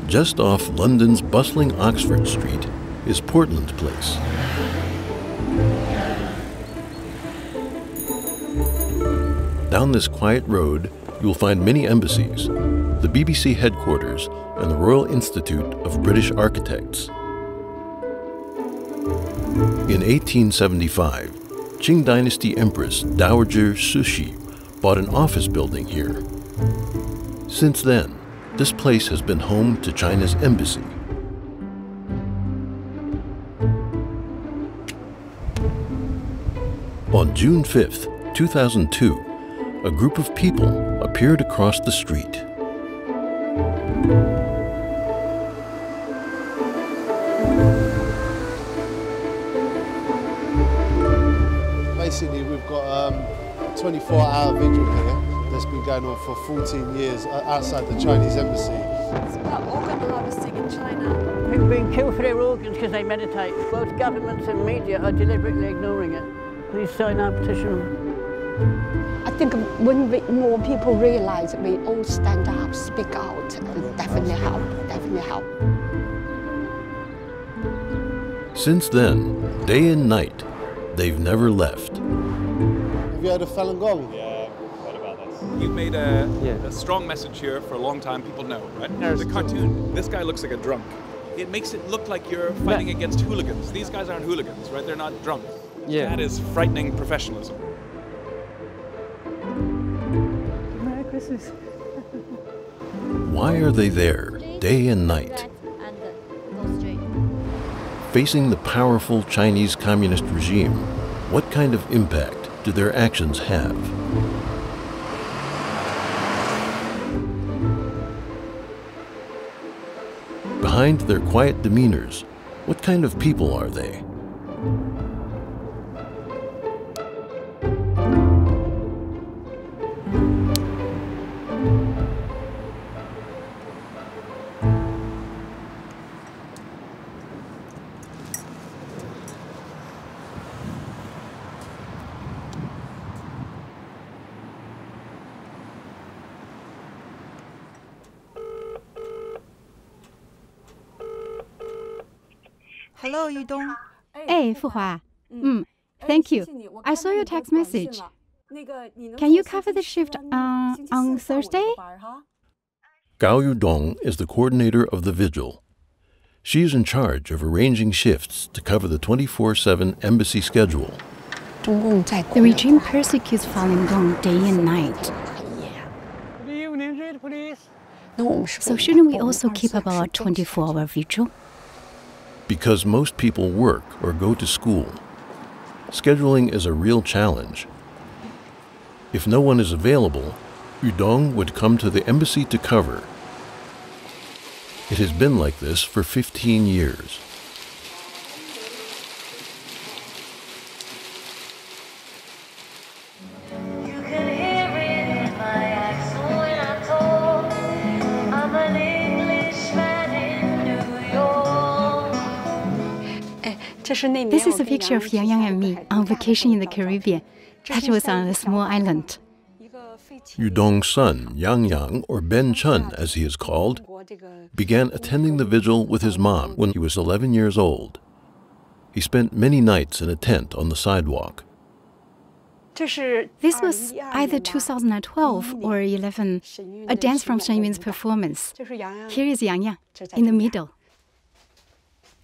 Just off London's bustling Oxford Street is Portland Place. Down this quiet road, you'll find many embassies, the BBC headquarters, and the Royal Institute of British Architects. In 1875, Qing Dynasty Empress Dowager Cixi bought an office building here. Since then, this place has been home to China's embassy. On June 5th, 2002, a group of people appeared across the street. Basically, we've got a 24-hour vigil here that's been going on for 14 years outside the Chinese embassy. It's about organ harvesting in China. People being killed for their organs because they meditate. Both governments and media are deliberately ignoring it. Please sign our petition. I think when more people realize, we all stand up, speak out, and definitely help, definitely help. Since then, day and night, they've never left. Have you heard of Falun Gong? Yeah, I've heard about this. You've made a strong message here for a long time. People know, right? There's a cartoon. This guy looks like a drunk. It makes it look like you're fighting against hooligans. These guys aren't hooligans, right? They're not drunk. Yeah. That is frightening professionalism. Merry Christmas. Why are they there, day and night? Facing the powerful Chinese communist regime, what kind of impact do their actions have? Behind their quiet demeanors, what kind of people are they? Hello, Yudong. Hey, Fuhua. Thank you. I saw your text message. Can you cover the shift on Thursday? Gao Yudong is the coordinator of the vigil. She is in charge of arranging shifts to cover the 24/7 embassy schedule. The regime persecutes Falun Gong day and night. Good evening, please. So shouldn't we also keep up our 24-hour vigil? Because most people work or go to school, scheduling is a real challenge. If no one is available, Yudong would come to the embassy to cover. It has been like this for 15 years. This is a picture of Yang Yang and me on vacation in the Caribbean. That was on a small island. Yudong's son, Yang Yang, or Ben Chun as he is called, began attending the vigil with his mom when he was 11 years old. He spent many nights in a tent on the sidewalk. This was either 2012 or 11, a dance from Shen Yun's performance. Here is Yang Yang, in the middle.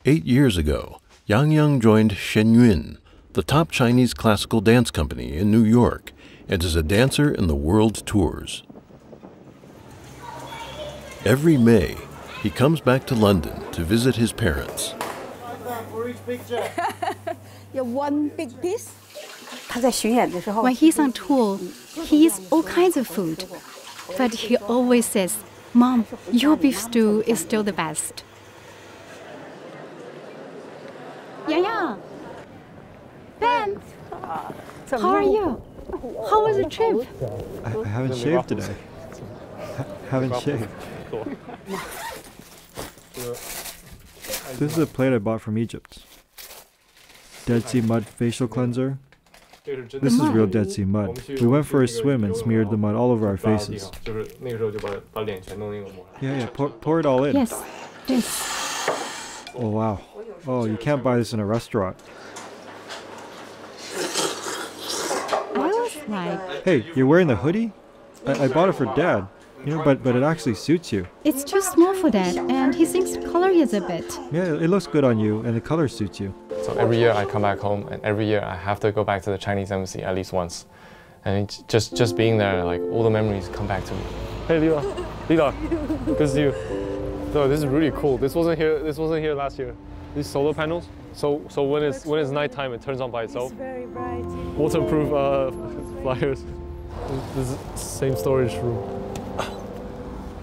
8 years ago, Yang Yang joined Shen Yun, the top Chinese classical dance company in New York, and is a dancer in the world tours. Every May, he comes back to London to visit his parents. One big piece. When he's on tour, he eats all kinds of food. But he always says, "Mom, your beef stew is still the best." Yang Yang! Ben! How are you? How was the trip? I haven't shaved today. Haven't shaved. This is a plate I bought from Egypt. Dead Sea Mud Facial Cleanser, This is real Dead Sea mud. We went for a swim and smeared the mud all over our faces. Yeah, pour it all in. Yes, this. Oh, wow. Oh, you can't buy this in a restaurant. I was like... Hey, you're wearing the hoodie? I bought it for Dad. You know, but it actually suits you. It's too small for Dad, and he thinks color is a bit. Yeah, it looks good on you, and the color suits you. So every year I come back home, and every year I have to go back to the Chinese embassy at least once. And it's just being there, like all the memories come back to me. Hey Lila, good to see you. So this is really cool. This wasn't here last year. These solar panels. So when it's nighttime, it turns on by itself. It's very bright. Waterproof flyers. This is the same storage room.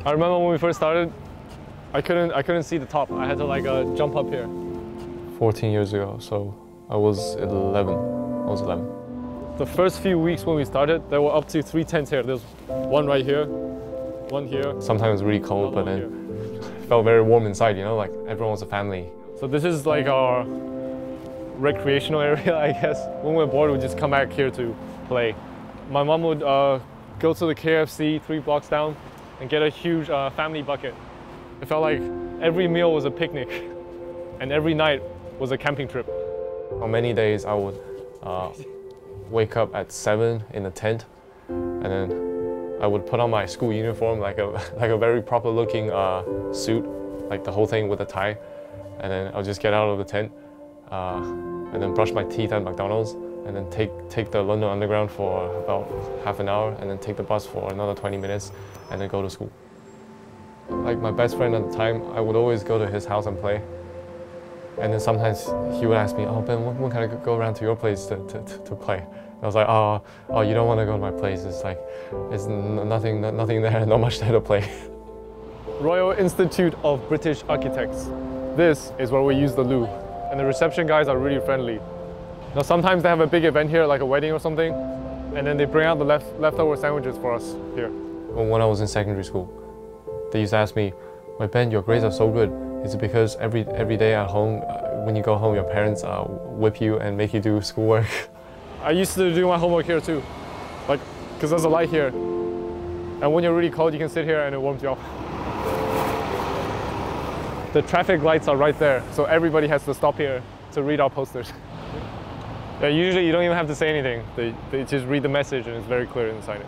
I remember when we first started, I couldn't see the top. I had to like jump up here. 14 years ago, so I was 11. The first few weeks when we started, there were up to 3 tents here. There's one right here, one here. Sometimes really cold, but then it felt very warm inside, you know, like everyone was a family. So this is like our recreational area, I guess. When we're bored, we just come back here to play. My mom would go to the KFC 3 blocks down and get a huge family bucket. It felt like every meal was a picnic and every night was a camping trip. On many days I would wake up at 7 in the tent, and then I would put on my school uniform, like a very proper looking suit, like the whole thing with a tie, and then I'll just get out of the tent and then brush my teeth at McDonald's, and then take the London Underground for about half an hour, and then take the bus for another 20 minutes, and then go to school. Like my best friend at the time, I would always go to his house and play. And then sometimes he would ask me, oh Ben, when can I go around to your place to play? And I was like, oh, you don't want to go to my place. It's like, it's nothing there, not much there to play. Royal Institute of British Architects. This is where we use the loo. And the reception guys are really friendly. Now sometimes they have a big event here, like a wedding or something, and then they bring out the leftover sandwiches for us here. When I was in secondary school, they used to ask me, "Wait, Ben, your grades are so good. Is it because every day at home, when you go home, your parents whip you and make you do schoolwork?" I used to do my homework here too, like, because there's a light here. And when you're really cold, you can sit here and it warms you up. The traffic lights are right there, so everybody has to stop here to read our posters. Yeah, usually you don't even have to say anything. They just read the message and it's very clear inside it.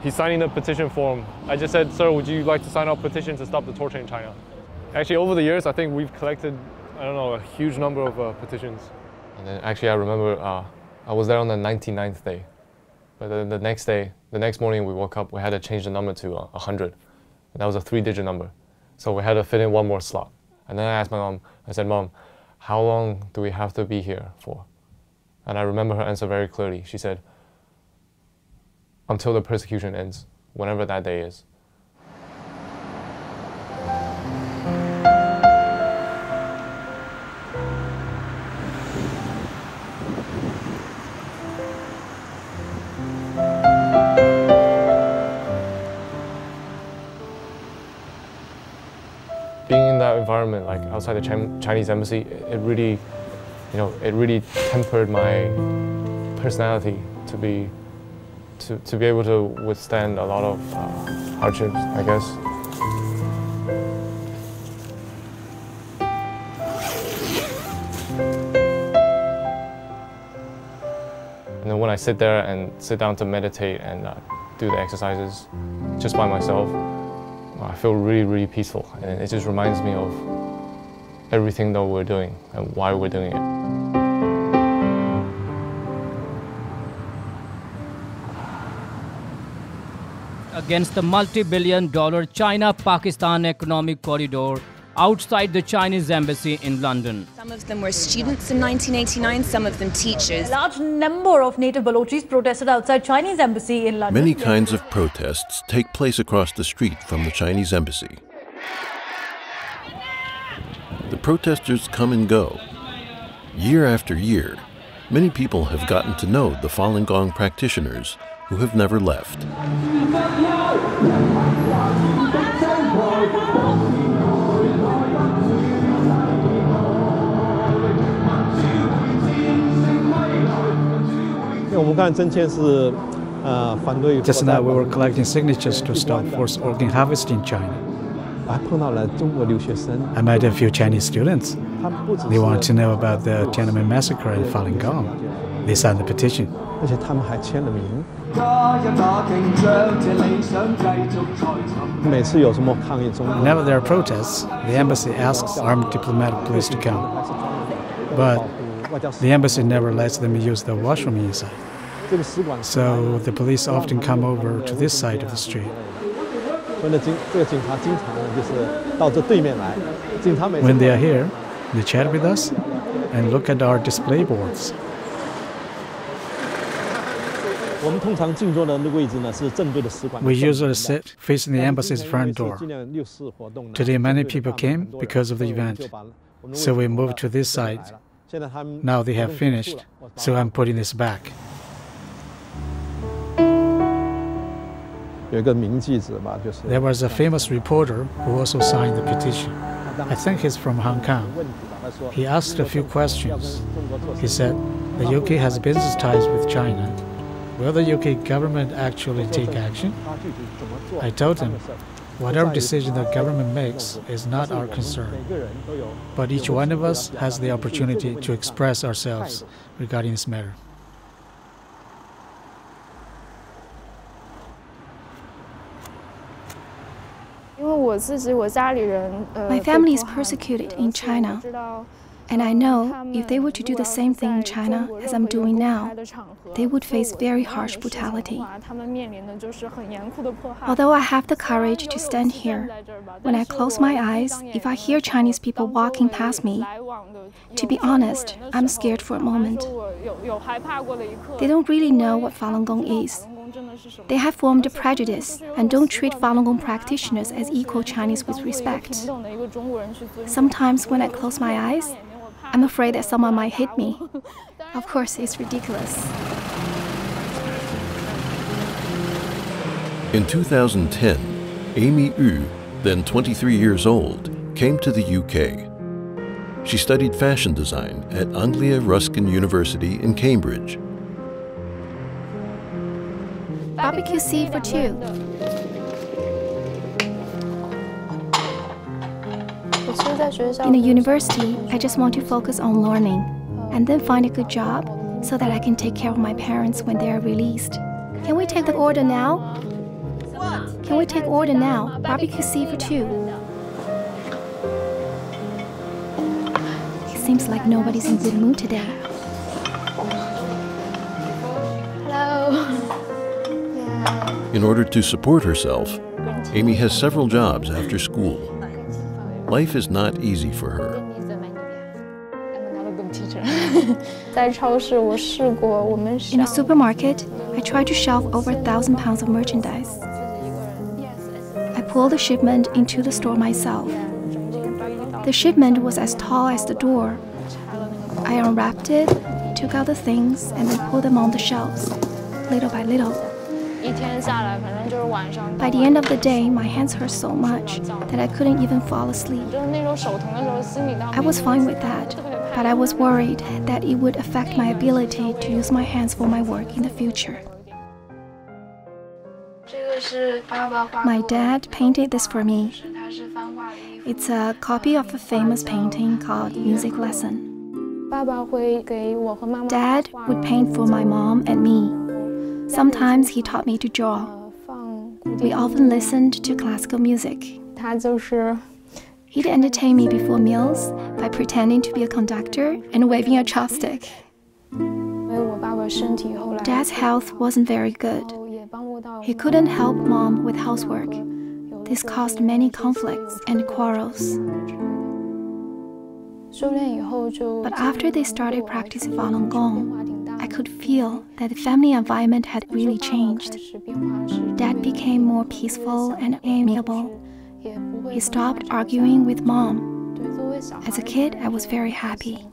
He's signing the petition form. I just said, "Sir, would you like to sign our petition to stop the torture in China?" Actually, over the years, I think we've collected, I don't know, a huge number of petitions. And then actually I remember I was there on the 99th day. But then the next morning we woke up, we had to change the number to 100. And that was a 3-digit number. So we had to fit in one more slot. And then I asked my mom, I said, "Mom, how long do we have to be here for?" And I remember her answer very clearly. She said, "Until the persecution ends, whenever that day is." Being in that environment, like outside the Chinese embassy, it really, it really tempered my personality to be able to withstand a lot of hardships, I guess. And then when I sit there and sit down to meditate and do the exercises just by myself, I feel really, really peaceful. And it just reminds me of everything that we're doing and why we're doing it. Against the multi-billion-dollar China-Pakistan economic corridor outside the Chinese embassy in London. Some of them were students in 1989, some of them teachers. A large number of native Balochis protested outside Chinese embassy in London. Many kinds of protests take place across the street from the Chinese embassy. The protesters come and go. Year after year, many people have gotten to know the Falun Gong practitioners who have never left. Just now we were collecting signatures to stop forced organ harvesting in China. I met a few Chinese students. They want to know about the Tiananmen massacre in Falun Gong. They signed the petition. Whenever there are protests, the embassy asks armed diplomatic police to come. But the embassy never lets them use the washroom inside. So the police often come over to this side of the street. When they are here, they chat with us and look at our display boards. We usually sit facing the embassy's front door. Today many people came because of the event, so we moved to this side. Now they have finished, so I'm putting this back. There was a famous reporter who also signed the petition. I think he's from Hong Kong. He asked a few questions. He said, the UK has business ties with China. Will the UK government actually take action? I told him, whatever decision the government makes is not our concern. But each one of us has the opportunity to express ourselves regarding this matter. My family is persecuted in China, and I know if they were to do the same thing in China as I'm doing now, they would face very harsh brutality. Although I have the courage to stand here, when I close my eyes, if I hear Chinese people walking past me, to be honest, I'm scared for a moment. They don't really know what Falun Gong is. They have formed a prejudice and don't treat Falun Gong practitioners as equal Chinese with respect. Sometimes when I close my eyes, I'm afraid that someone might hit me. Of course, it's ridiculous. In 2010, Amy Yu, then 23 years old, came to the UK. She studied fashion design at Anglia Ruskin University in Cambridge. Barbecue seed for two. In the university, I just want to focus on learning and then find a good job so that I can take care of my parents when they are released. Can we take the order now? Can we take order now? Barbecue seed for two. It seems like nobody's in good mood today. Hello. In order to support herself, Amy has several jobs after school. Life is not easy for her. In a supermarket, I tried to shelve over 1,000 pounds of merchandise. I pulled the shipment into the store myself. The shipment was as tall as the door. I unwrapped it, took out the things, and then pulled them on the shelves, little by little. By the end of the day, my hands hurt so much that I couldn't even fall asleep. I was fine with that, but I was worried that it would affect my ability to use my hands for my work in the future. My dad painted this for me. It's a copy of a famous painting called Music Lesson. Dad would paint for my mom and me. Sometimes he taught me to draw. We often listened to classical music. He'd entertain me before meals by pretending to be a conductor and waving a chopstick. Dad's health wasn't very good. He couldn't help Mom with housework. This caused many conflicts and quarrels. But after they started practicing Falun Gong, I could feel that the family environment had really changed. Dad became more peaceful and amiable. He stopped arguing with Mom. As a kid, I was very happy.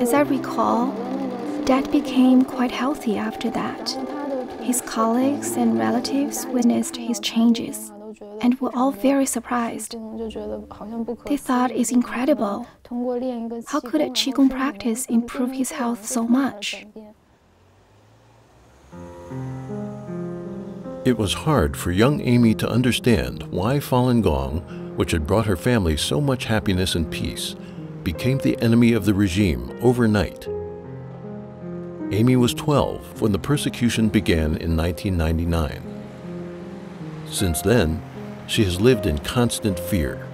As I recall, Dad became quite healthy after that. His colleagues and relatives witnessed his changes. and were all very surprised. They thought it's incredible. How could a Qigong practice improve his health so much? It was hard for young Amy to understand why Falun Gong, which had brought her family so much happiness and peace, became the enemy of the regime overnight. Amy was 12 when the persecution began in 1999. Since then, she has lived in constant fear.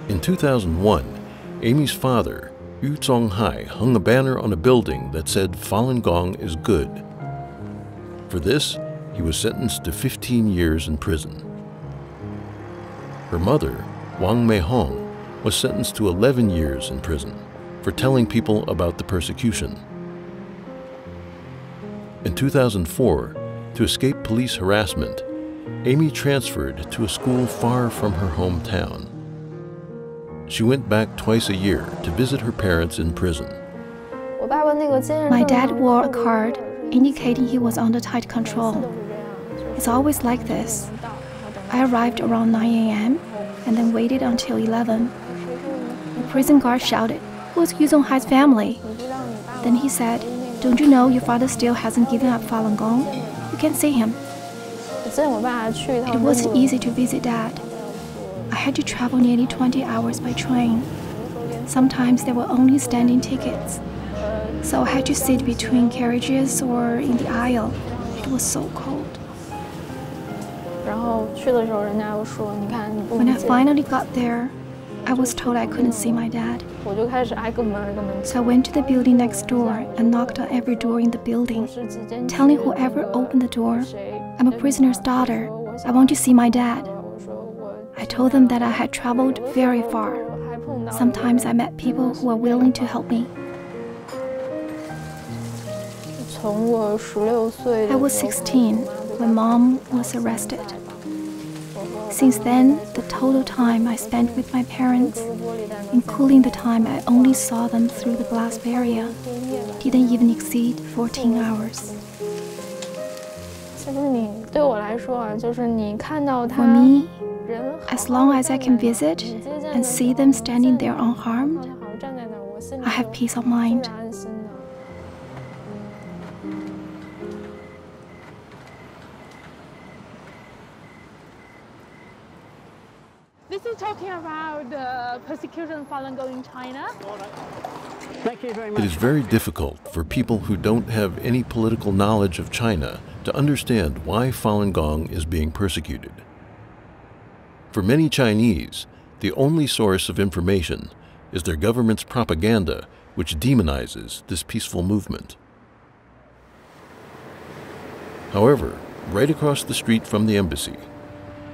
In 2001, Amy's father, Yu Zonghai, hung a banner on a building that said Falun Gong is good. For this, he was sentenced to 15 years in prison. Her mother, Wang Meihong, was sentenced to 11 years in prison for telling people about the persecution. In 2004, to escape police harassment, Amy transferred to a school far from her hometown. She went back twice a year to visit her parents in prison. My dad wore a card indicating he was under tight control. It's always like this. I arrived around 9 a.m. and then waited until 11. The prison guard shouted, "Who's Yu Zonghai's family?" Then he said, "Don't you know your father still hasn't given up Falun Gong? You can see him." It wasn't easy to visit Dad. I had to travel nearly 20 hours by train. Sometimes there were only standing tickets, so I had to sit between carriages or in the aisle. It was so cold. When I finally got there, I was told I couldn't see my dad. So I went to the building next door and knocked on every door in the building, telling whoever opened the door, "I'm a prisoner's daughter. I want to see my dad." I told them that I had traveled very far. Sometimes I met people who were willing to help me. I was 16 when Mom was arrested. Since then, the total time I spent with my parents, including the time I only saw them through the glass barrier, didn't even exceed 14 hours. For me, as long as I can visit and see them standing there unharmed, I have peace of mind. This is talking about the persecution of Falun Gong in China. Thank you very much. It is very difficult for people who don't have any political knowledge of China to understand why Falun Gong is being persecuted. For many Chinese, the only source of information is their government's propaganda, which demonizes this peaceful movement. However, right across the street from the embassy,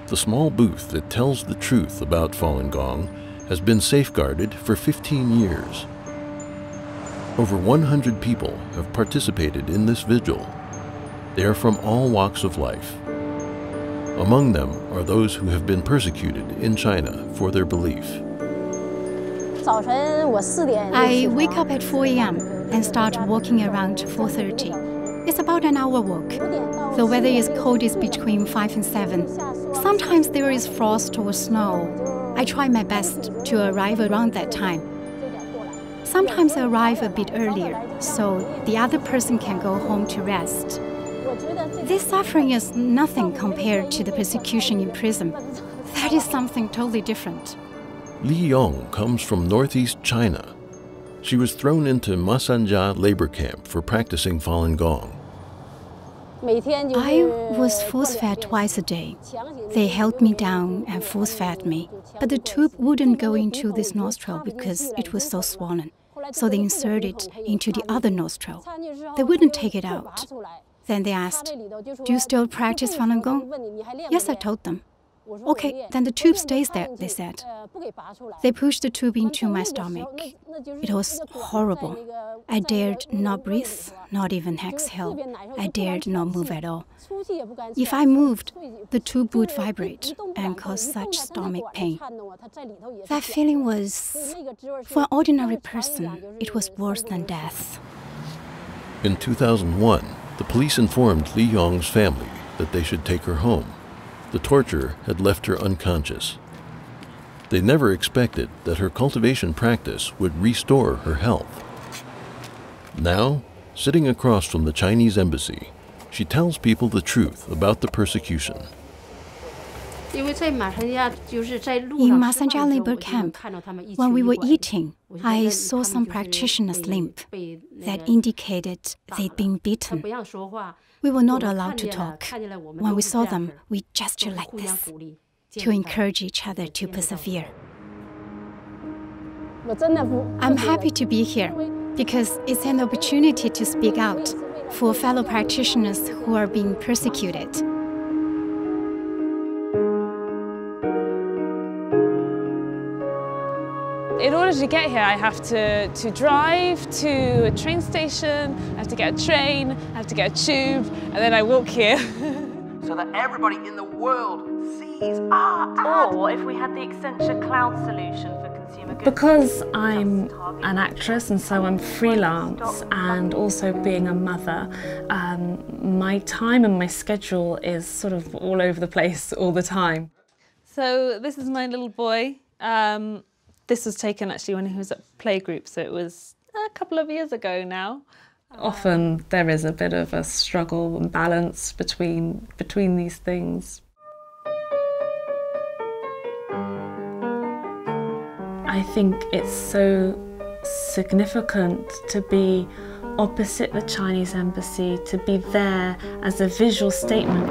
the small booth that tells the truth about Falun Gong has been safeguarded for 15 years. Over 100 people have participated in this vigil. They are from all walks of life. Among them are those who have been persecuted in China for their belief. I wake up at 4 a.m. and start walking around 4:30. It's about an hour walk. The weather is cold, it's between 5 and 7. Sometimes there is frost or snow. I try my best to arrive around that time. Sometimes I arrive a bit earlier, so the other person can go home to rest. This suffering is nothing compared to the persecution in prison. That is something totally different. Li Yong comes from northeast China. She was thrown into Masanja labor camp for practicing Falun Gong. I was force-fed twice a day. They held me down and force-fed me, but the tube wouldn't go into this nostril because it was so swollen. So they inserted it into the other nostril. They wouldn't take it out. Then they asked, "Do you still practice Falun Gong?" Yes, I told them. "Okay, then the tube stays there," they said. They pushed the tube into my stomach. It was horrible. I dared not breathe, not even exhale. I dared not move at all. If I moved, the tube would vibrate and cause such stomach pain. That feeling was, for an ordinary person, it was worse than death. In 2001, the police informed Li Yong's family that they should take her home. The torture had left her unconscious. They never expected that her cultivation practice would restore her health. Now, sitting across from the Chinese embassy, she tells people the truth about the persecution. In Masanja labor camp, when we were eating, I saw some practitioners limp. That indicated they'd been beaten. We were not allowed to talk. When we saw them, we gestured like this to encourage each other to persevere. I'm happy to be here because it's an opportunity to speak out for fellow practitioners who are being persecuted. In order to get here, I have to drive to a train station, I have to get a train, I have to get a tube, and then I walk here. So that everybody in the world sees our ad. Or if we had the Accenture cloud solution for consumer goods. Because I'm an actress and so I'm freelance, and also being a mother, my time and my schedule is sort of all over the place all the time. So this is my little boy. This was taken actually when he was at playgroup, so it was a couple of years ago now. Often there is a bit of a struggle and balance between these things. I think it's so significant to be opposite the Chinese embassy, to be there as a visual statement.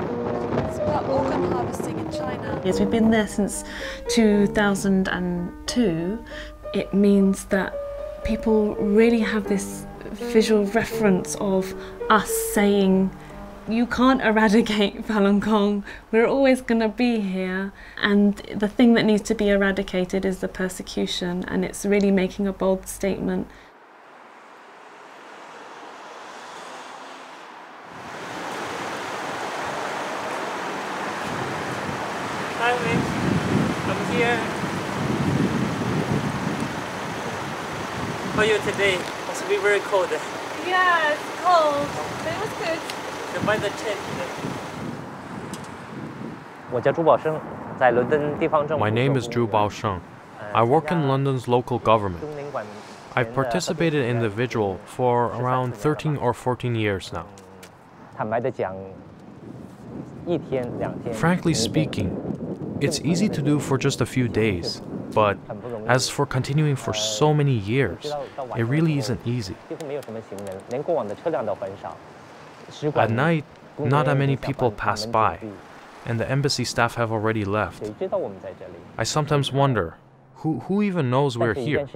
It's about organ harvesting in China. Yes, we've been there since 2002. It means that people really have this visual reference of us saying, you can't eradicate Falun Gong, we're always going to be here, and the thing that needs to be eradicated is the persecution, and it's really making a bold statement. Hi, miss. I'm here. How are you today? Must be very cold. Yeah, it's cold, but it was good. The weather changed. My name is Zhu Baosheng. I work in London's local government. I've participated in the vigil for around 13 or 14 years now. Frankly speaking, it's easy to do for just a few days, but as for continuing for so many years, it really isn't easy. At night, not that many people pass by, and the embassy staff have already left. I sometimes wonder, who even knows we're here?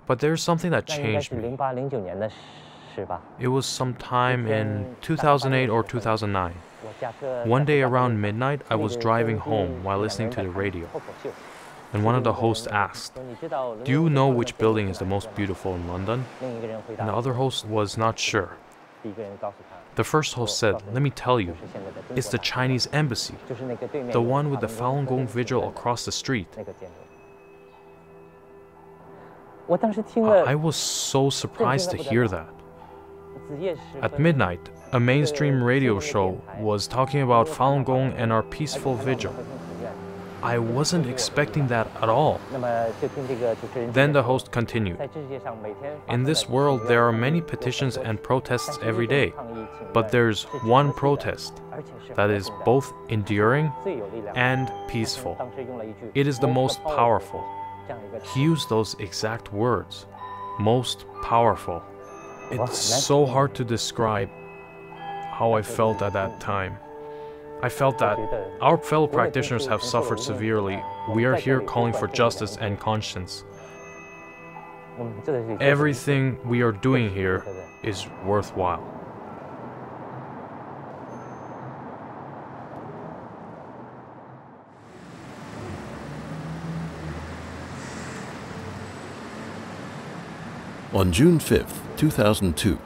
But there's something that changed me. It was sometime in 2008 or 2009. One day around midnight, I was driving home while listening to the radio, and one of the hosts asked, "Do you know which building is the most beautiful in London?" And the other host was not sure. The first host said, "Let me tell you, it's the Chinese embassy, the one with the Falun Gong vigil across the street." I was so surprised to hear that. At midnight, a mainstream radio show was talking about Falun Gong and our peaceful vigil. I wasn't expecting that at all. Then the host continued. In this world, there are many petitions and protests every day, but there's one protest that is both enduring and peaceful. It is the most powerful. He used those exact words, most powerful. It's so hard to describe how I felt at that time. I felt that our fellow practitioners have suffered severely. We are here calling for justice and conscience. Everything we are doing here is worthwhile. On June 5th, 2002,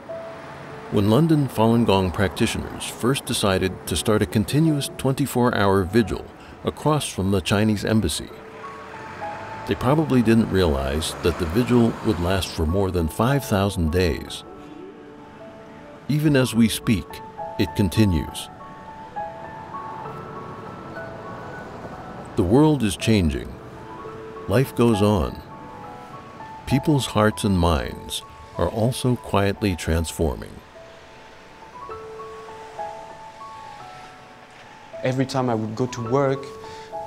when London Falun Gong practitioners first decided to start a continuous 24-hour vigil across from the Chinese embassy, they probably didn't realize that the vigil would last for more than 5,000 days. Even as we speak, it continues. The world is changing. Life goes on. People's hearts and minds are also quietly transforming. Every time I would go to work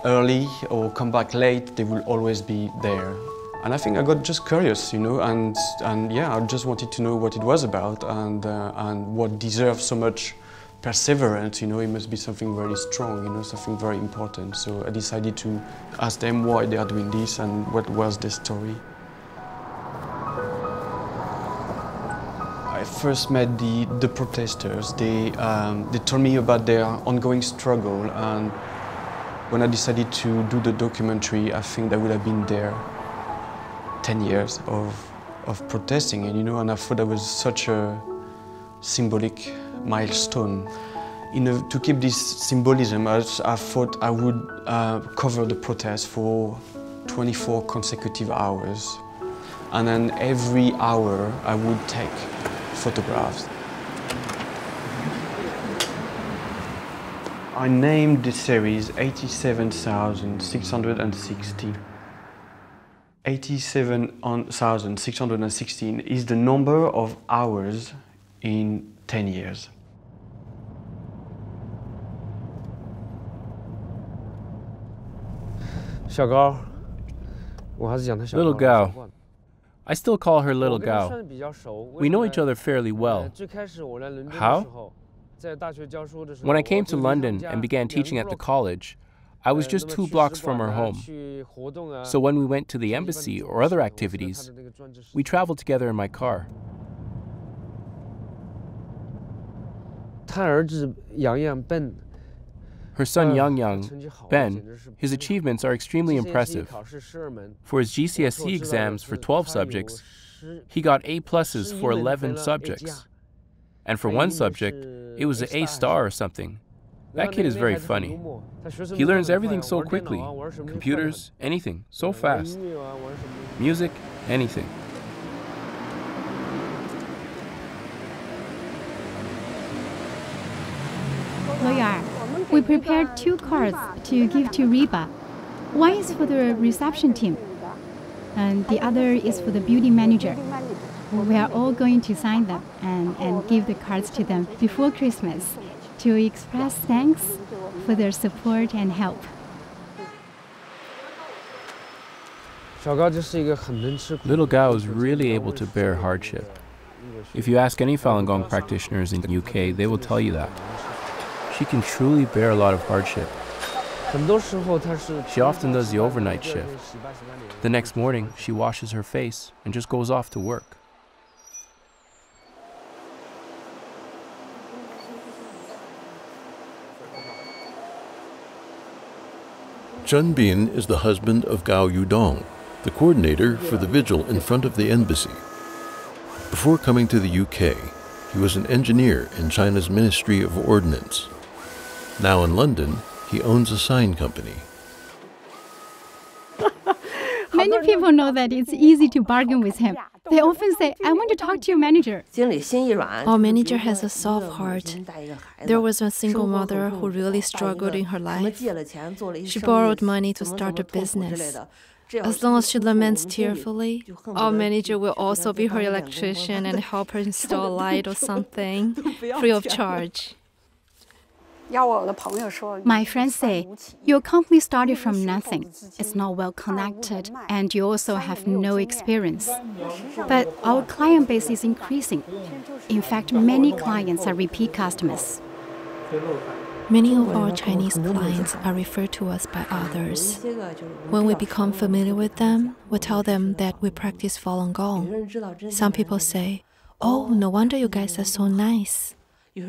early or come back late, they will always be there. And I think I got just curious, you know, and yeah, I just wanted to know what it was about and what deserves so much perseverance, you know. It must be something very strong, you know, something very important. So I decided to ask them why they are doing this and what was their story. I first met the protesters. They told me about their ongoing struggle, and when I decided to do the documentary, I think that would have been there 10 years of protesting, and you know, and I thought that was such a symbolic milestone. To keep this symbolism, I thought I would cover the protest for 24 consecutive hours, and then every hour I would take photographs. I named the series 87,660. 87,616 is the number of hours in 10 years. Little Gao. I still call her Little Gao. We know each other fairly well. How? When I came to London and began teaching at the college, I was just 2 blocks from her home. So when we went to the embassy or other activities, we traveled together in my car. Her son Yang, Ben, his achievements are extremely impressive. For his GCSE exams for 12 subjects, he got A+ for 11 subjects. And for one subject, it was an A* or something. That kid is very funny. He learns everything so quickly. Computers, anything, so fast. Music, anything. Lawyer, we prepared 2 cards to give to Reba. One is for the reception team, and the other is for the beauty manager. We are all going to sign them and give the cards to them before Christmas to express thanks for their support and help. Little Gao is really able to bear hardship. If you ask any Falun Gong practitioners in the UK, they will tell you that. She can truly bear a lot of hardship. She often does the overnight shift. The next morning, she washes her face and just goes off to work. Chun Bin is the husband of Gao Yudong, the coordinator for the vigil in front of the embassy. Before coming to the UK, he was an engineer in China's Ministry of Ordnance. Now in London, he owns a sign company. Many people know that it's easy to bargain with him. They often say, I want to talk to your manager. Our manager has a soft heart. There was a single mother who really struggled in her life. She borrowed money to start a business. As long as she laments tearfully, our manager will also be her electrician and help her install a light or something, free of charge. My friends say, your company started from nothing. It's not well connected, and you also have no experience. But our client base is increasing. In fact, many clients are repeat customers. Many of our Chinese clients are referred to us by others. When we become familiar with them, we tell them that we practice Falun Gong. Some people say, oh, no wonder you guys are so nice.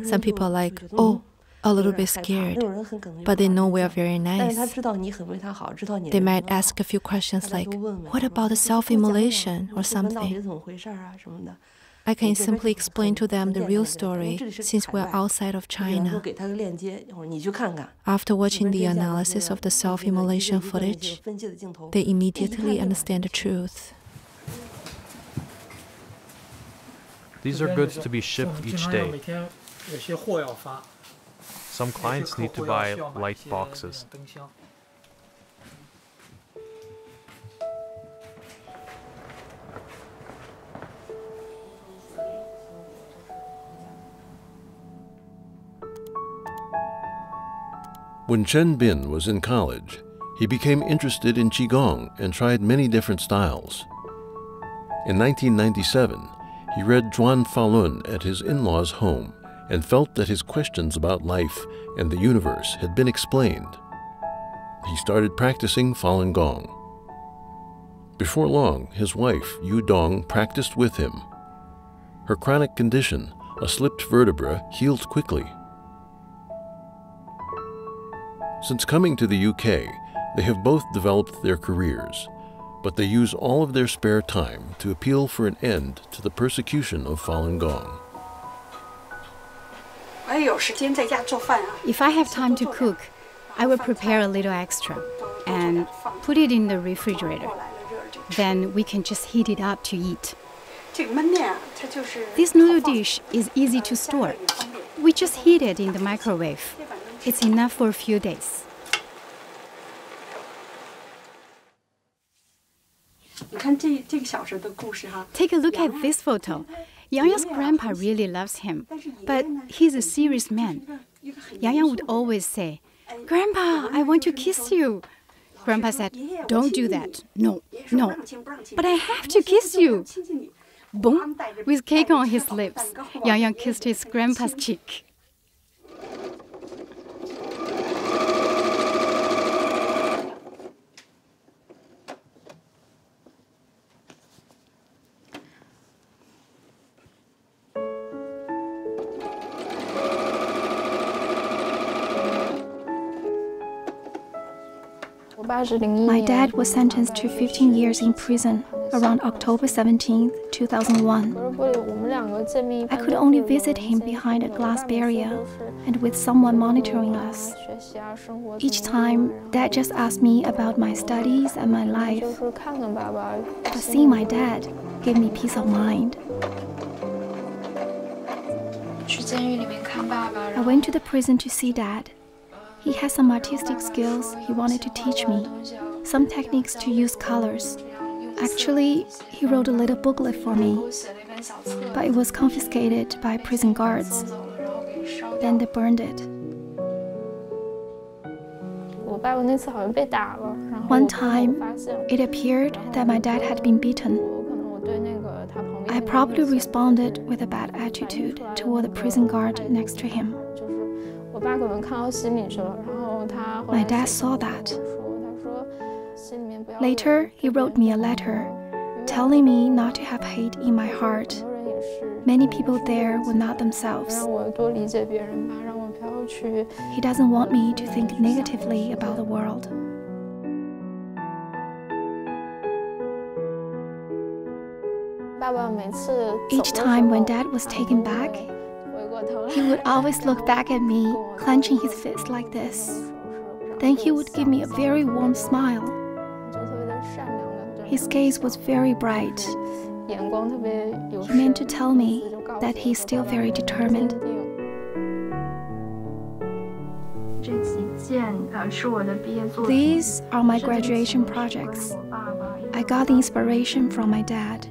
Some people are like, oh, a little bit scared, but they know we are very nice. They might ask a few questions like, what about the self-immolation or something? I can simply explain to them the real story since we are outside of China. After watching the analysis of the self-immolation footage, they immediately understand the truth. These are goods to be shipped each day. Some clients need to buy light boxes. When Chen Bin was in college, he became interested in Qigong and tried many different styles. In 1997, he read Zhuan Falun at his in-laws' home and felt that his questions about life and the universe had been explained. He started practicing Falun Gong. Before long, his wife, Yu Dong, practiced with him. Her chronic condition, a slipped vertebra, healed quickly. Since coming to the UK, they have both developed their careers, but they use all of their spare time to appeal for an end to the persecution of Falun Gong. If I have time to cook, I will prepare a little extra and put it in the refrigerator. Then we can just heat it up to eat. This noodle dish is easy to store. We just heat it in the microwave. It's enough for a few days. Take a look at this photo. Yang Yang's grandpa really loves him, but he's a serious man. Yang Yang would always say, "Grandpa, I want to kiss you." Grandpa said, "Don't do that. No, no. But I have to kiss you." Boom! With cake on his lips, Yang Yang kissed his grandpa's cheek. My dad was sentenced to 15 years in prison around October 17, 2001. I could only visit him behind a glass barrier and with someone monitoring us. Each time, Dad just asked me about my studies and my life. But seeing my dad gave me peace of mind. I went to the prison to see Dad. He has some artistic skills he wanted to teach me, some techniques to use colors. Actually, he wrote a little booklet for me, but it was confiscated by prison guards. Then they burned it. One time, it appeared that my dad had been beaten. I probably responded with a bad attitude toward the prison guard next to him. My dad saw that. Later, he wrote me a letter telling me not to have hate in my heart. Many people there were not themselves. He doesn't want me to think negatively about the world. Each time when Dad was taken back, he would always look back at me, clenching his fist like this. Then he would give me a very warm smile. His gaze was very bright. He meant to tell me that he's still very determined. These are my graduation projects. I got the inspiration from my dad,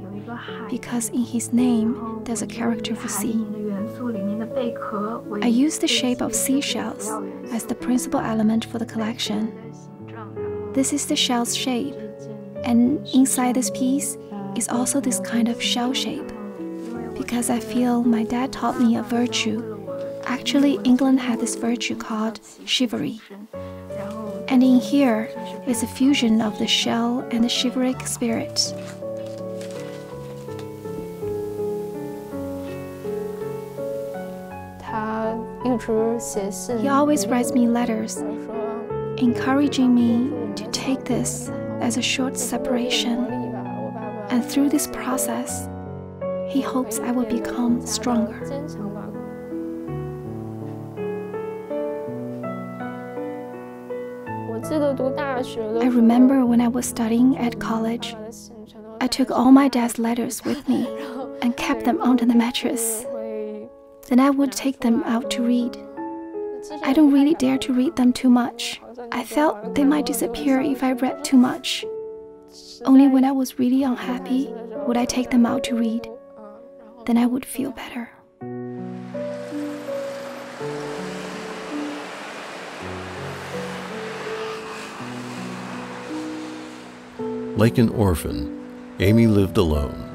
because in his name there's a character for sea. I used the shape of seashells as the principal element for the collection. This is the shell's shape, and inside this piece is also this kind of shell shape, because I feel my dad taught me a virtue. Actually, England had this virtue called chivalry. And in here is a fusion of the shell and the chivalric spirit. He always writes me letters, encouraging me to take this as a short separation. And through this process, he hopes I will become stronger. I remember when I was studying at college, I took all my dad's letters with me and kept them under the mattress. Then I would take them out to read. I don't really dare to read them too much. I felt they might disappear if I read too much. Only when I was really unhappy would I take them out to read. Then I would feel better. Like an orphan, Amy lived alone.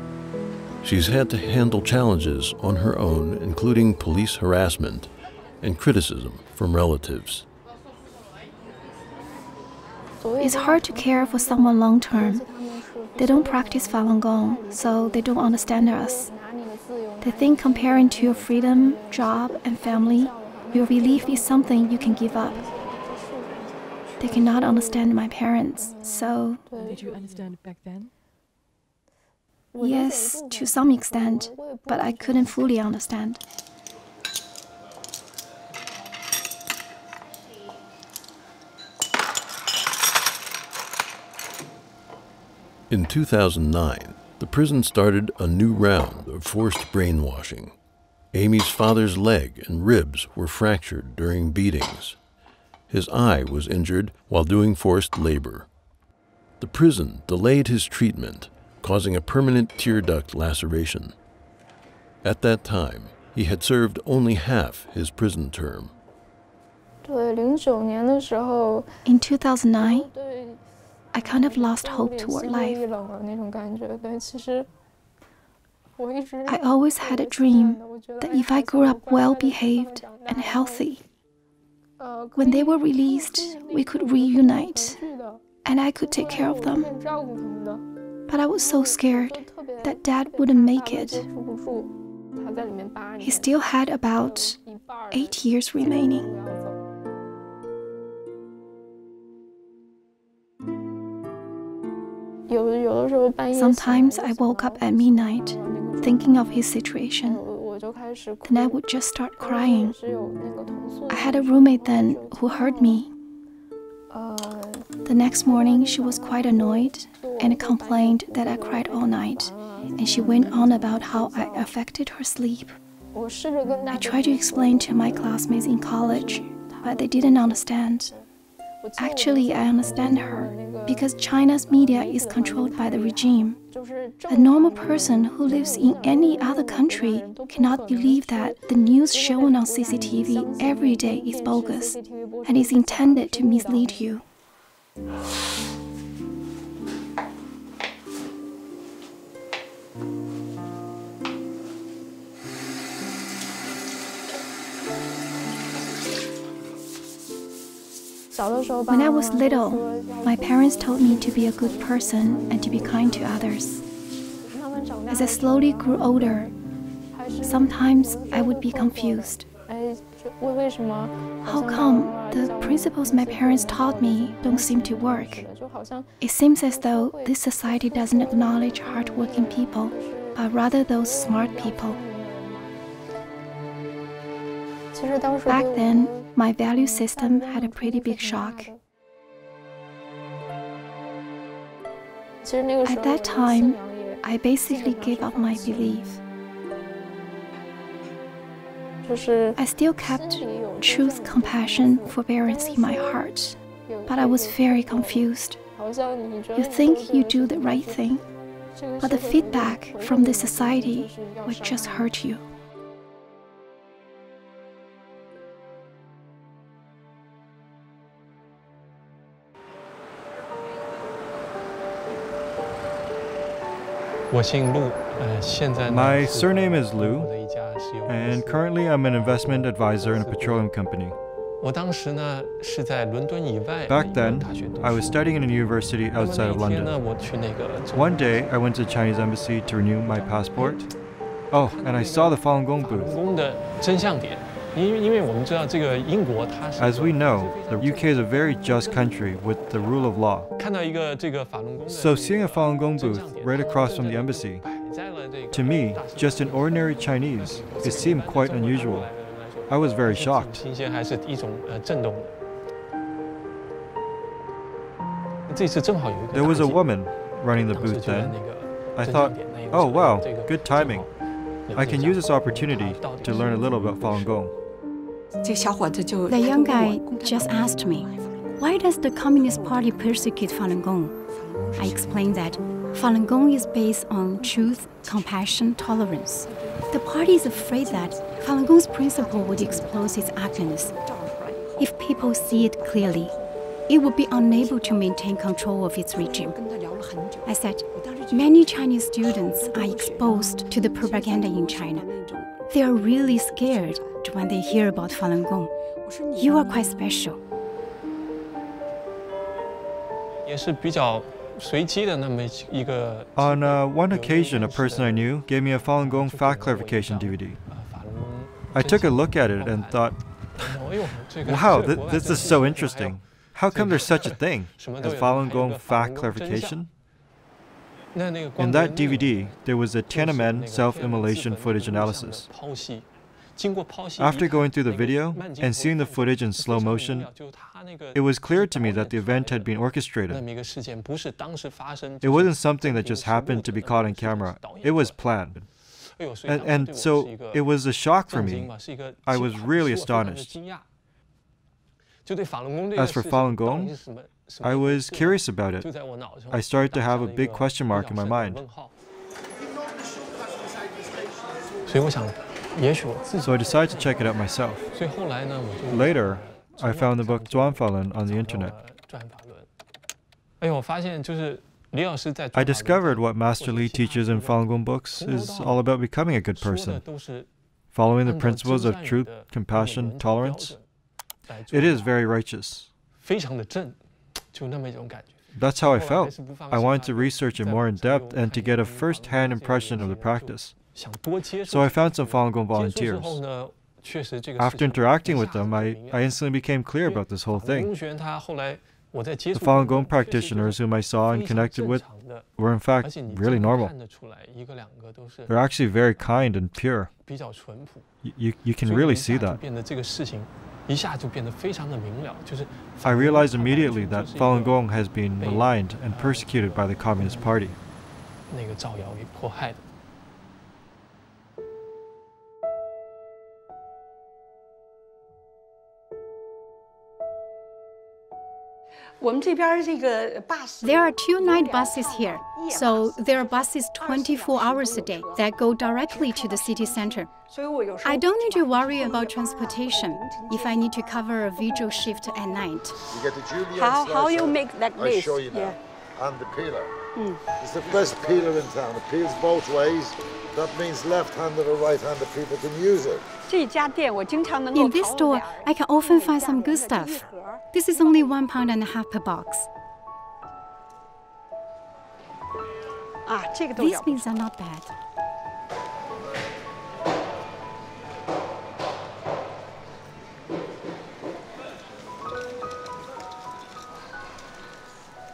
She's had to handle challenges on her own, including police harassment and criticism from relatives. It's hard to care for someone long term. They don't practice Falun Gong, so they don't understand us. They think comparing to your freedom, job, and family, your relief is something you can give up. They cannot understand my parents, so... Did you understand back then? Yes, to some extent, but I couldn't fully understand. In 2009, the prison started a new round of forced brainwashing. Amy's father's leg and ribs were fractured during beatings. His eye was injured while doing forced labor. The prison delayed his treatment, causing a permanent tear duct laceration. At that time, he had served only half his prison term. In 2009, I kind of lost hope toward life. I always had a dream that if I grew up well-behaved and healthy, when they were released, we could reunite, and I could take care of them. But I was so scared that Dad wouldn't make it. He still had about 8 years remaining. Sometimes I woke up at midnight, thinking of his situation. Then I would just start crying. I had a roommate then who heard me. The next morning, she was quite annoyed and complained that I cried all night, and she went on about how I affected her sleep. I tried to explain to my classmates in college, but they didn't understand. Actually, I understand her, because China's media is controlled by the regime. A normal person who lives in any other country cannot believe that the news shown on CCTV every day is bogus and is intended to mislead you. When I was little, my parents told me to be a good person and to be kind to others. As I slowly grew older, sometimes I would be confused. How come the principles my parents taught me don't seem to work? It seems as though this society doesn't acknowledge hardworking people, but rather those smart people. Back then, my value system had a pretty big shock. At that time, I basically gave up my belief. I still kept truth, compassion, forbearance in my heart, but I was very confused. You think you do the right thing, but the feedback from the society would just hurt you. My surname is Liu, and currently I'm an investment advisor in a petroleum company. Back then, I was studying in a university outside of London. One day, I went to the Chinese embassy to renew my passport. Oh, and I saw the Falun Gong booth. As we know, the UK is a very just country with the rule of law. So seeing a Falun Gong booth right across from the embassy, to me, just an ordinary Chinese, it seemed quite unusual. I was very shocked. There was a woman running the booth then. I thought, oh wow, good timing. I can use this opportunity to learn a little about Falun Gong. The young guy just asked me, why does the Communist Party persecute Falun Gong? I explained that Falun Gong is based on truth, compassion, tolerance. The party is afraid that Falun Gong's principle would expose its ugliness. If people see it clearly, it would be unable to maintain control of its regime. I said, many Chinese students are exposed to the propaganda in China. They are really scared when they hear about Falun Gong. You are quite special. On one occasion, a person I knew gave me a Falun Gong fact clarification DVD. I took a look at it and thought, wow, this is so interesting. How come there's such a thing as Falun Gong fact clarification? In that DVD, there was a Tiananmen self-immolation footage analysis. After going through the video and seeing the footage in slow motion, it was clear to me that the event had been orchestrated. It wasn't something that just happened to be caught on camera. It was planned. And so it was a shock for me. I was really astonished. As for Falun Gong, I was curious about it. I started to have a big question mark in my mind. So I decided to check it out myself. Later, I found the book Zhuan Falun on the internet. I discovered what Master Li teaches in Falun Gong books is all about becoming a good person, following the principles of truth, compassion, tolerance. It is very righteous. That's how I felt. I wanted to research it more in depth and to get a first-hand impression of the practice. So I found some Falun Gong volunteers. After interacting with them, I instantly became clear about this whole thing. The Falun Gong practitioners whom I saw and connected with were in fact really normal. They're actually very kind and pure. You can really see that. I realized immediately that Falun Gong has been maligned and persecuted by the Communist Party. There are 2 night buses here, so there are buses 24 hours a day that go directly to the city center. I don't need to worry about transportation if I need to cover a visual shift at night. How you make that list? I'll show you now. And the peeler. It's the best peeler in town. It peels both ways. That means left-handed or right-handed people can use it. In this store, I can often find some good stuff. This is only £1.50 per box. These beans are not bad.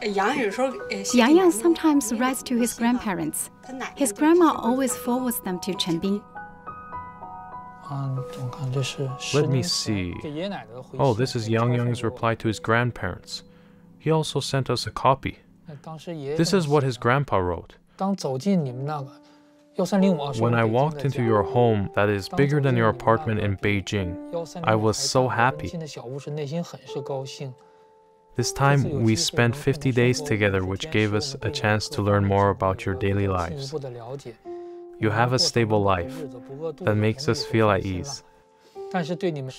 Yang Yang sometimes writes to his grandparents. His grandma always forwards them to Chenbing. Let me see. Oh, this is Yang Yang's reply to his grandparents. He also sent us a copy. This is what his grandpa wrote. When I walked into your home that is bigger than your apartment in Beijing, I was so happy. This time, we spent 50 days together, which gave us a chance to learn more about your daily lives. You have a stable life that makes us feel at ease.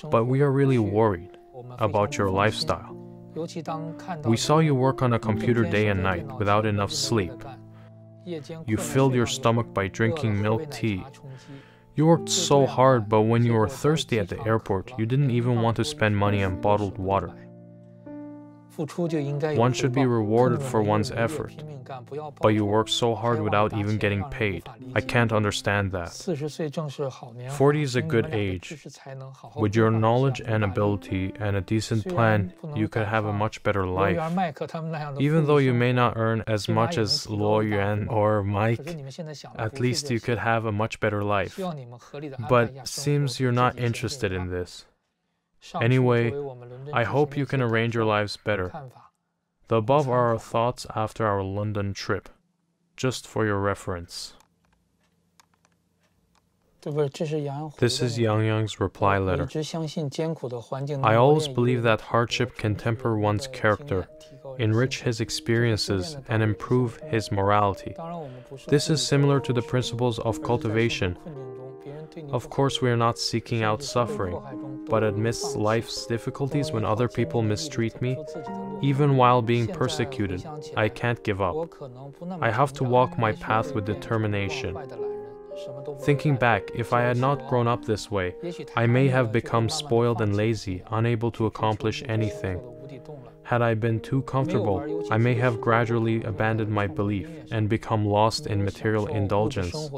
But we are really worried about your lifestyle. We saw you work on a computer day and night without enough sleep. You filled your stomach by drinking milk tea. You worked so hard, but when you were thirsty at the airport, you didn't even want to spend money on bottled water. One should be rewarded for one's effort, but you work so hard without even getting paid. I can't understand that. 40 is a good age. With your knowledge and ability and a decent plan, you could have a much better life. Even though you may not earn as much as Luo Yuan or Mike, at least you could have a much better life. But seems you're not interested in this. Anyway, I hope you can arrange your lives better. The above are our thoughts after our London trip, just for your reference. This is Yang Yang's reply letter. I always believe that hardship can temper one's character, enrich his experiences, and improve his morality. This is similar to the principles of cultivation. Of course, we are not seeking out suffering, but amidst life's difficulties when other people mistreat me, even while being persecuted, I can't give up. I have to walk my path with determination. Thinking back, if I had not grown up this way, I may have become spoiled and lazy, unable to accomplish anything. Had I been too comfortable, I may have gradually abandoned my belief and become lost in material indulgence.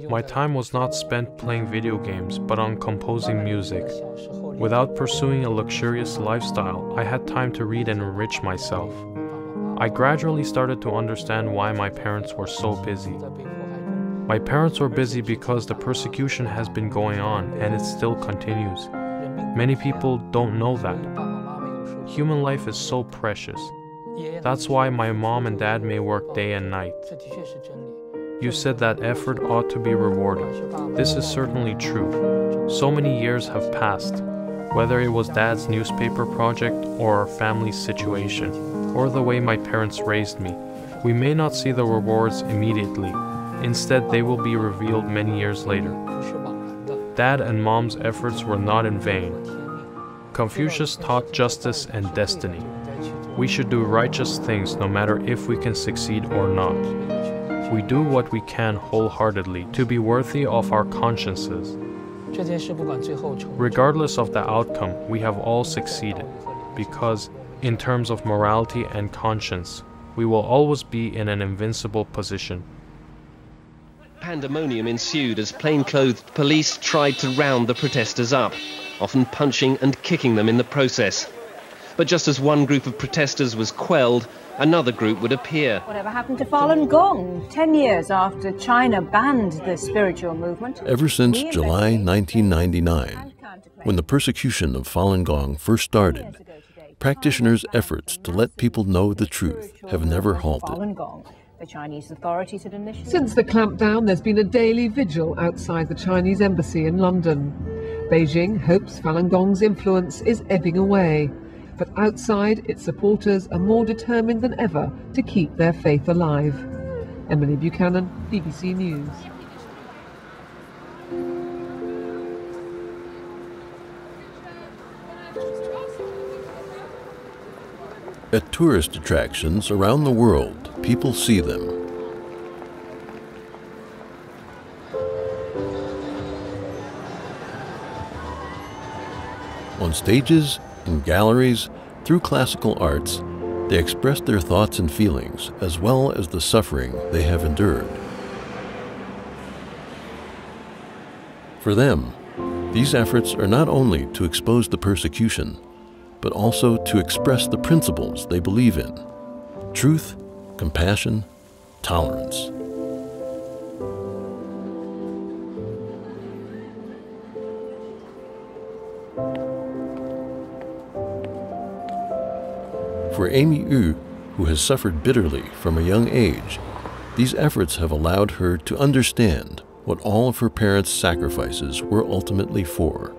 My time was not spent playing video games, but on composing music. Without pursuing a luxurious lifestyle, I had time to read and enrich myself. I gradually started to understand why my parents were so busy. My parents were busy because the persecution has been going on and it still continues. Many people don't know that. Human life is so precious. That's why my mom and dad may work day and night. You said that effort ought to be rewarded. This is certainly true. So many years have passed, whether it was Dad's newspaper project or our family's situation, or the way my parents raised me. We may not see the rewards immediately. Instead, they will be revealed many years later. Dad and Mom's efforts were not in vain. Confucius taught justice and destiny. We should do righteous things no matter if we can succeed or not. We do what we can wholeheartedly to be worthy of our consciences. Regardless of the outcome, we have all succeeded, because, in terms of morality and conscience, we will always be in an invincible position. Pandemonium ensued as plainclothed police tried to round the protesters up, often punching and kicking them in the process. But just as one group of protesters was quelled, another group would appear. Whatever happened to Falun Gong 10 years after China banned the spiritual movement? Ever since July 1999, when the persecution of Falun Gong first started, practitioners' efforts to let people know the truth have never halted. The Chinese authorities had initiated. Since the clampdown, there's been a daily vigil outside the Chinese embassy in London. Beijing hopes Falun Gong's influence is ebbing away, but outside, its supporters are more determined than ever to keep their faith alive. Emily Buchanan, BBC News. At tourist attractions around the world, people see them. On stages, in galleries, through classical arts, they express their thoughts and feelings, as well as the suffering they have endured. For them, these efforts are not only to expose the persecution, but also to express the principles they believe in: truth, compassion, tolerance. For Amy Yu, who has suffered bitterly from a young age, these efforts have allowed her to understand what all of her parents' sacrifices were ultimately for.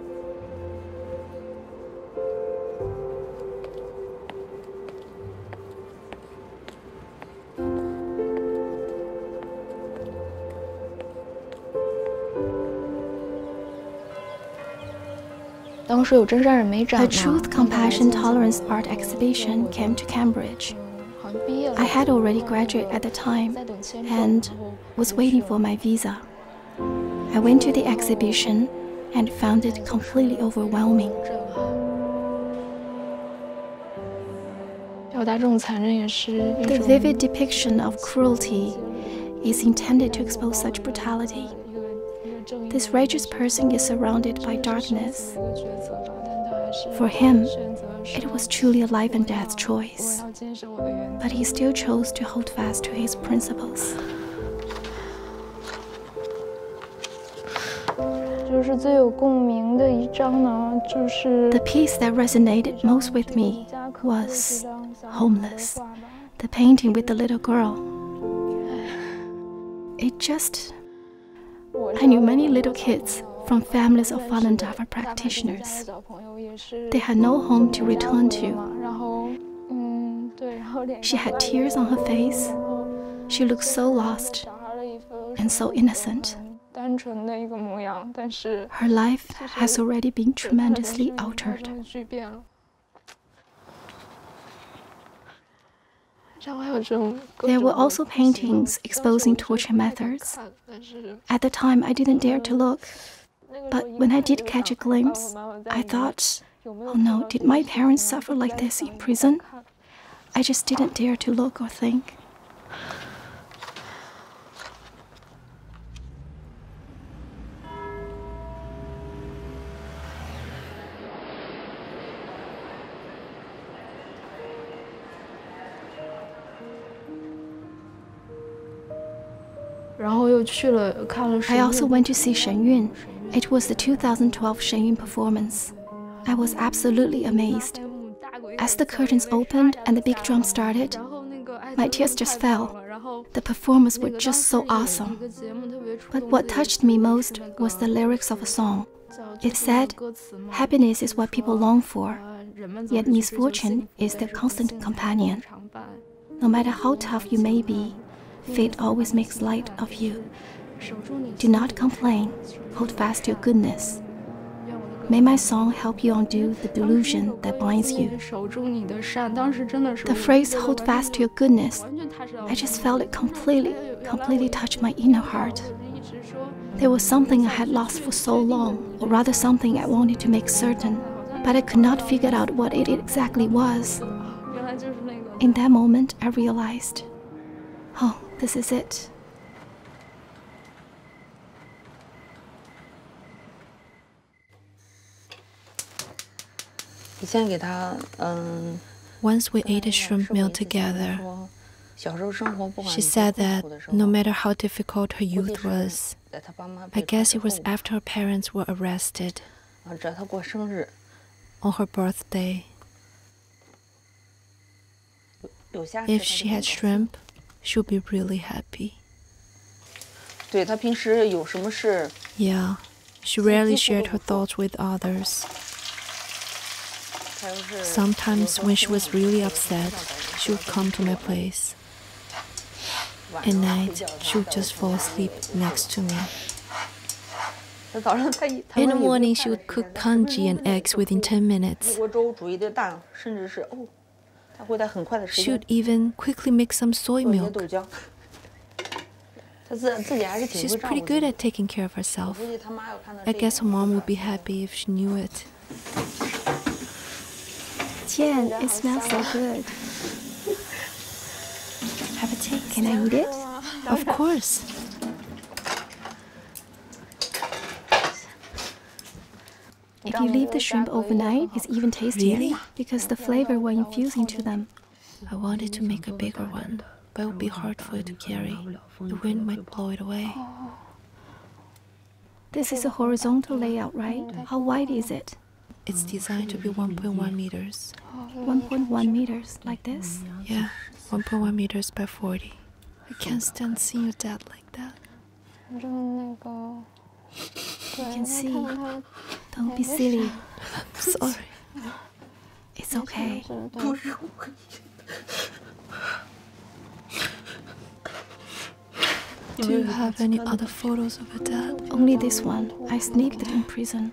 The Truth, Compassion, Tolerance art exhibition came to Cambridge. I had already graduated at the time and was waiting for my visa. I went to the exhibition and found it completely overwhelming. The vivid depiction of cruelty is intended to expose such brutality. This righteous person is surrounded by darkness. For him, it was truly a life and death choice, but he still chose to hold fast to his principles. The piece that resonated most with me was Homeless, the painting with the little girl. I knew many little kids from families of Falun Dafa practitioners. They had no home to return to. She had tears on her face. She looked so lost and so innocent. Her life has already been tremendously altered. There were also paintings exposing torture methods. At the time, I didn't dare to look. But when I did catch a glimpse, I thought, oh no, did my parents suffer like this in prison? I just didn't dare to look or think. I also went to see Shen Yun. It was the 2012 Shen Yun performance. I was absolutely amazed. As the curtains opened and the big drum started, my tears just fell. The performers were just so awesome. But what touched me most was the lyrics of a song. It said, "Happiness is what people long for, yet misfortune is their constant companion. No matter how tough you may be, fate always makes light of you. Do not complain, hold fast to your goodness. May my song help you undo the delusion that blinds you." The phrase, "hold fast to your goodness," I just felt it completely touch my inner heart. There was something I had lost for so long, or rather something I wanted to make certain, but I could not figure out what it exactly was. In that moment, I realized, oh, this is it. Once we ate a shrimp meal together, she said that no matter how difficult her youth was, I guess it was after her parents were arrested on her birthday. If she had shrimp, she would be really happy. Yeah, she rarely shared her thoughts with others. Sometimes when she was really upset, she would come to my place. At night, she would just fall asleep next to me. In the morning, she would cook congee and eggs within 10 minutes. She would even quickly make some soy milk. She's pretty good at taking care of herself. I guess her mom would be happy if she knew it. Tian, it smells so good. Have a taste. Can I eat it? Of course. If you leave the shrimp overnight, it's even tastier. Really? Because the flavor will infuse into them. I wanted to make a bigger one, but it would be hard for it to carry. The wind might blow it away. This is a horizontal layout, right? How wide is it? It's designed to be 1.1 meters. 1.1 meters, like this? Yeah, 1.1 meters by 40. I can't stand seeing your dad like that. You can see. Don't be silly. I'm sorry. It's okay. Do you have any other photos of your dad? Only this one. I sneaked it in prison.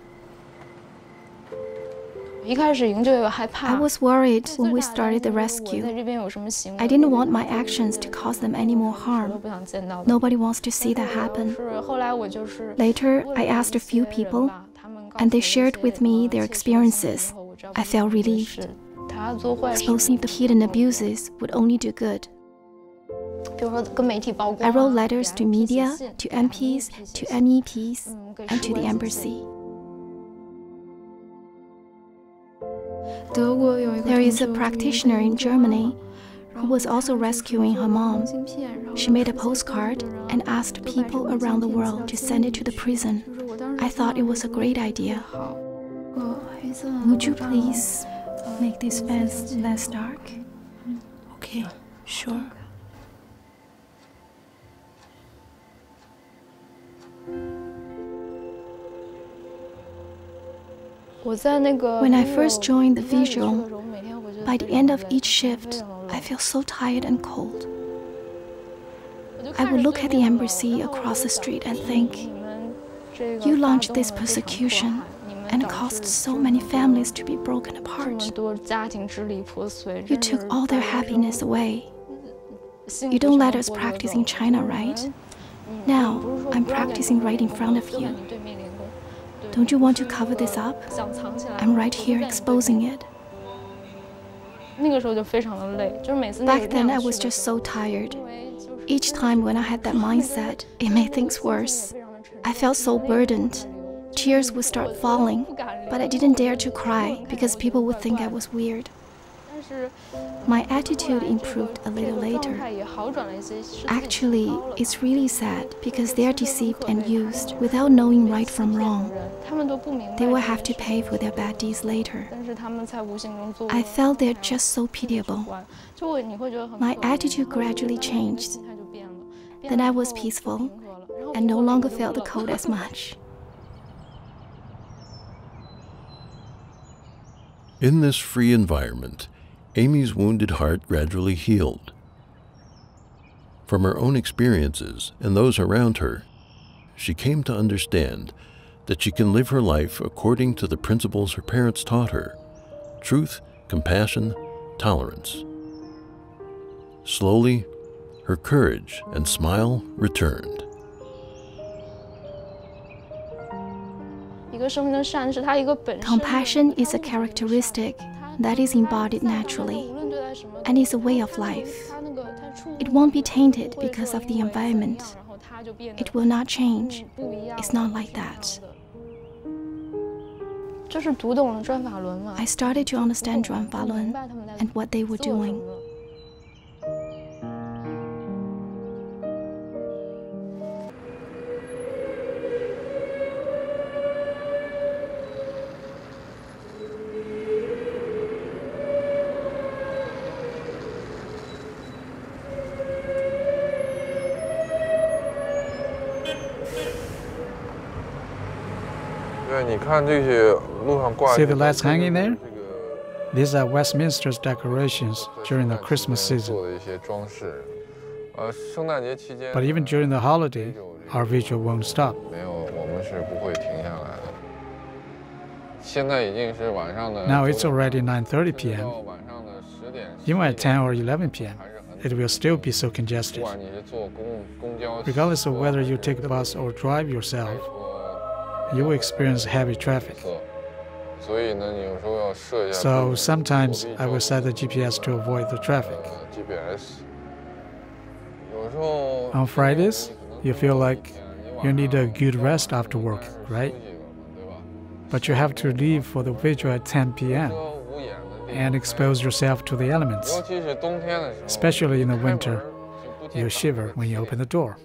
I was worried when we started the rescue. I didn't want my actions to cause them any more harm. Nobody wants to see that happen. Later, I asked a few people, and they shared with me their experiences. I felt relieved. Exposing the hidden abuses would only do good. I wrote letters to media, to MPs, to MEPs, and to the embassy. There is a practitioner in Germany who was also rescuing her mom. She made a postcard and asked people around the world to send it to the prison. I thought it was a great idea. Would you please make this fence less dark? Okay, sure. When I first joined the visual, by the end of each shift, I feel so tired and cold. I would look at the embassy across the street and think, You launched this persecution and caused so many families to be broken apart. You took all their happiness away. You don't let us practice in China, right? Now, I'm practicing right in front of you. Don't you want to cover this up? I'm right here exposing it. Back then, I was just so tired. Each time when I had that mindset, it made things worse. I felt so burdened. Tears would start falling, but I didn't dare to cry because people would think I was weird. My attitude improved a little later. Actually, it's really sad because they are deceived and used without knowing right from wrong. They will have to pay for their bad deeds later. I felt they're just so pitiable. My attitude gradually changed. Then I was peaceful and no longer felt the cold as much. In this free environment, Amy's wounded heart gradually healed. From her own experiences and those around her, she came to understand that she can live her life according to the principles her parents taught her: truth, compassion, tolerance. Slowly, her courage and smile returned. Compassion is a characteristic that is embodied naturally, and is a way of life. It won't be tainted because of the environment. It will not change. It's not like that. I started to understand Zhuan Falun and what they were doing. See the lights hanging there? These are Westminster's decorations during the Christmas season. But even during the holiday, our vigil won't stop. Now it's already 9:30 p.m. Even at 10 or 11 p.m., it will still be so congested. Regardless of whether you take a bus or drive yourself, you will experience heavy traffic. So sometimes I will set the GPS to avoid the traffic. On Fridays, you feel like you need a good rest after work, right? But you have to leave for the vigil at 10 p.m. and expose yourself to the elements. Especially in the winter, you shiver when you open the door.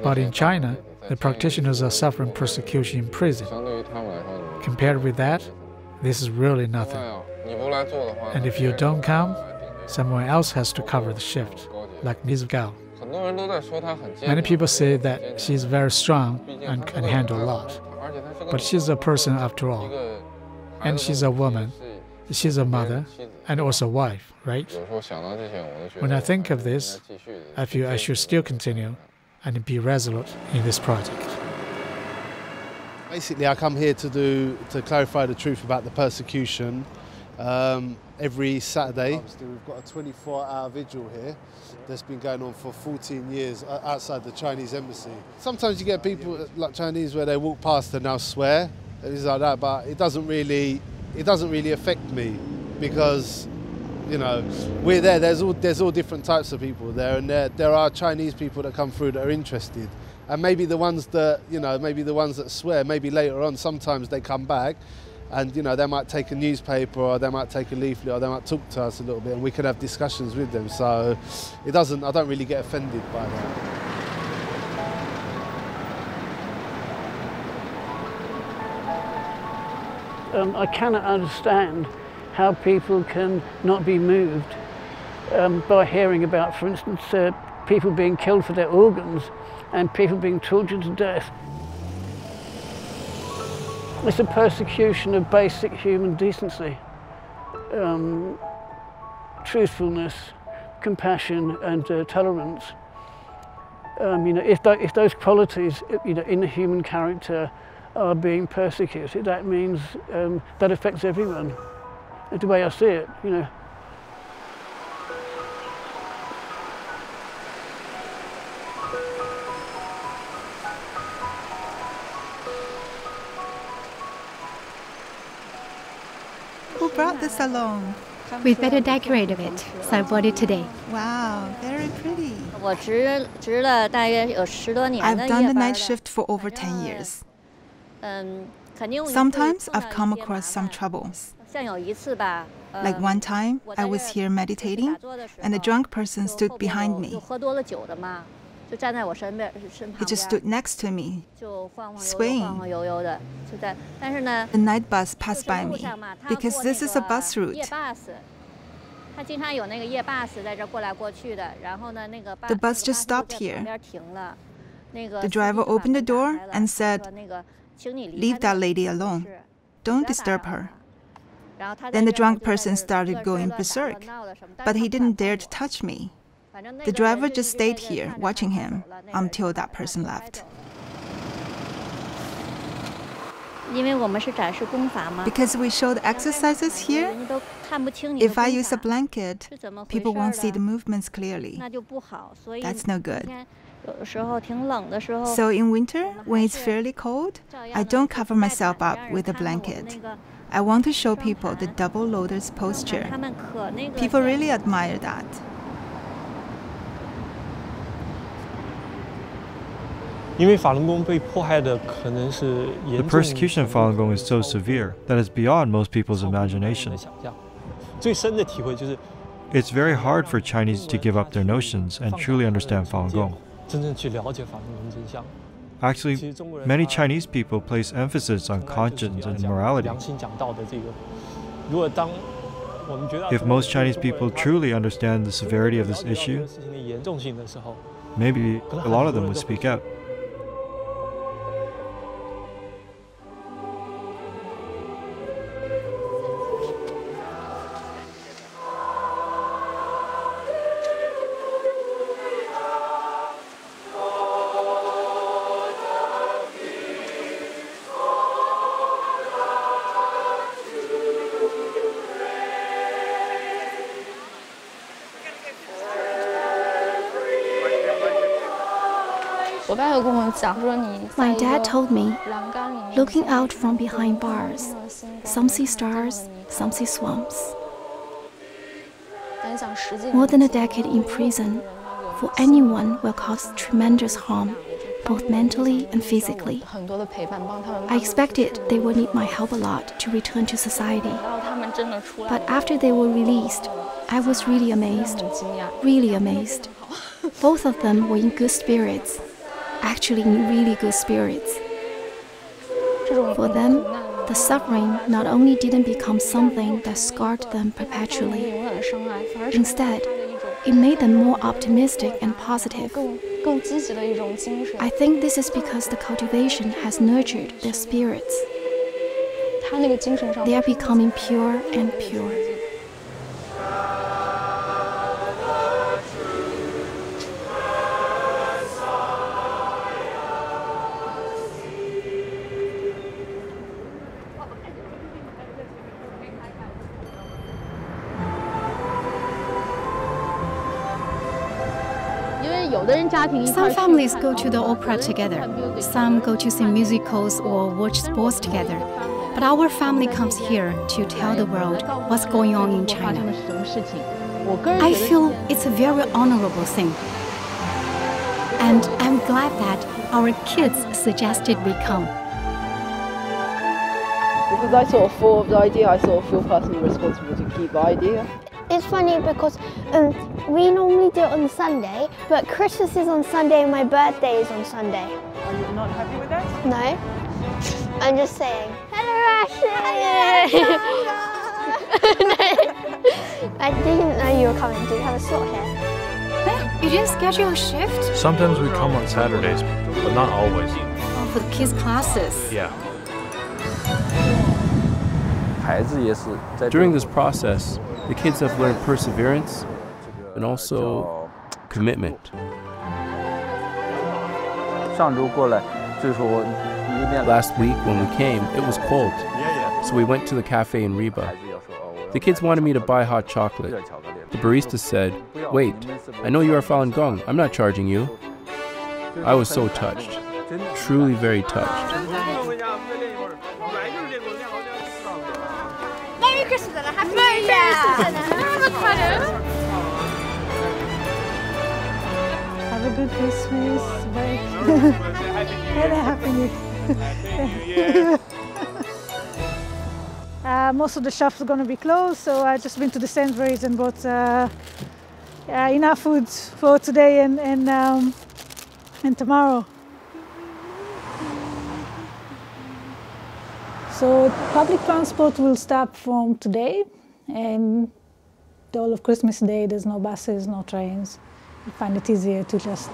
But in China, the practitioners are suffering persecution in prison. Compared with that, this is really nothing. And if you don't come, someone else has to cover the shift, like Ms. Gao. Many people say that she's very strong and can handle a lot. But she's a person after all. And she's a woman. She's a mother and also a wife, right? When I think of this, I feel I should still continue and be resolute in this project. Basically, I come here to clarify the truth about the persecution. Every Saturday, we've got a 24-hour vigil here that's been going on for 14 years outside the Chinese embassy. Sometimes you get people like Chinese where they walk past and they'll swear, things like that, but it doesn't really affect me because, you know, we're there. There's all different types of people there, and there are Chinese people that come through that are interested, and maybe the ones that swear, maybe later on sometimes they come back, and you know they might take a newspaper or they might take a leaflet or they might talk to us a little bit, and we can have discussions with them. So I don't really get offended by that. I cannot understand how people can not be moved by hearing about, for instance, people being killed for their organs and people being tortured to death. It's a persecution of basic human decency, truthfulness, compassion and tolerance. If those qualities, in the human character are being persecuted, that means that affects everyone. That's the way I see it, Who brought this along? We better decorate a bit, so I bought it today. Wow, very pretty. I've I've done the night shift for over 10 years. Sometimes I've come across some troubles. Like one time, I was here meditating, and a drunk person stood behind me. He just stood next to me, swaying. The night bus passed by me, because this is a bus route. The bus just stopped here. The driver opened the door and said, "Leave that lady alone. Don't disturb her." Then the drunk person started going berserk, but he didn't dare to touch me. The driver just stayed here watching him until that person left. Because we show the exercises here, if I use a blanket, people won't see the movements clearly. That's no good. So in winter, when it's fairly cold, I don't cover myself up with a blanket. I want to show people the double lotus posture. People really admire that. The persecution of Falun Gong is so severe that it's beyond most people's imagination. It's very hard for Chinese to give up their notions and truly understand Falun Gong. Actually, many Chinese people place emphasis on conscience and morality. If most Chinese people truly understand the severity of this issue, maybe a lot of them would speak out. My dad told me, looking out from behind bars, some see stars, some see swamps. More than a decade in prison for anyone will cause tremendous harm, both mentally and physically. I expected they would need my help a lot to return to society. But after they were released, I was really amazed, really amazed. Both of them were in good spirits. Actually in really good spirits. For them, the suffering not only didn't become something that scarred them perpetually, instead, it made them more optimistic and positive. I think this is because the cultivation has nurtured their spirits. They are becoming pure and pure. Some families go to the opera together, some go to see musicals or watch sports together. But our family comes here to tell the world what's going on in China. I feel it's a very honorable thing. And I'm glad that our kids suggested we come. Because I sort of thought of the idea, I sort of feel personally responsible to keep the idea. It's funny because we normally do it on Sunday, but Christmas is on Sunday and my birthday is on Sunday. Are you not happy with that? No. I'm just saying, hello Ashley! I didn't know you were coming. Do you have a slot here? You didn't schedule a shift? Sometimes we come on Saturdays, but not always. Oh, for the kids' classes. Yeah. During this process, the kids have learned perseverance and also commitment. Last week when we came, it was cold, so we went to the cafe in Riba. The kids wanted me to buy hot chocolate. The barista said, "Wait, I know you are Falun Gong, I'm not charging you." I was so touched, truly very touched. Merry Christmas and a Happy New Year! Have a good Christmas break. And a Happy New Year. Most of the shops are going to be closed, so I just been to the Sainsbury's and bought enough food for today and tomorrow. So public transport will stop from today, and the whole of Christmas Day there's no buses, no trains. I find it easier to just